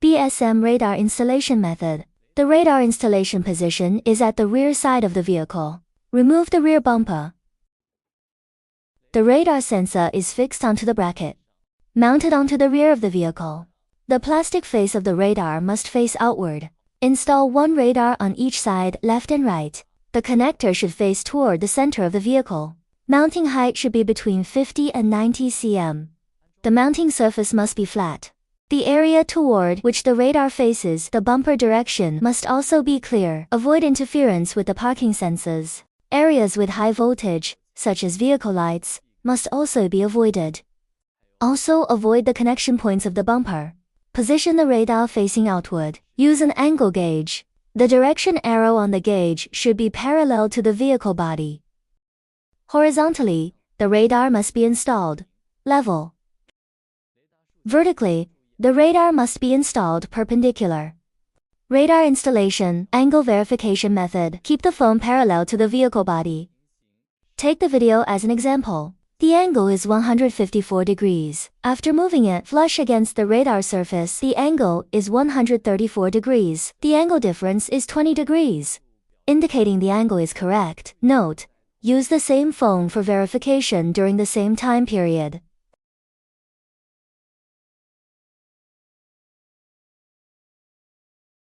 BSM radar installation method. The radar installation position is at the rear side of the vehicle. Remove the rear bumper. The radar sensor is fixed onto the bracket, mounted onto the rear of the vehicle. The plastic face of the radar must face outward. Install one radar on each side, left and right. The connector should face toward the center of the vehicle. Mounting height should be between 50 and 90 cm. The mounting surface must be flat. The area toward which the radar faces the bumper direction must also be clear. Avoid interference with the parking sensors. Areas with high voltage, such as vehicle lights, must also be avoided. Also avoid the connection points of the bumper. Position the radar facing outward. Use an angle gauge. The direction arrow on the gauge should be parallel to the vehicle body. Horizontally, the radar must be installed level. Vertically, the radar must be installed perpendicular. Radar installation angle verification method. Keep the phone parallel to the vehicle body. Take the video as an example. The angle is 154 degrees. After moving it flush against the radar surface, the angle is 134 degrees. The angle difference is 20 degrees, indicating the angle is correct. Note: use the same phone for verification during the same time period.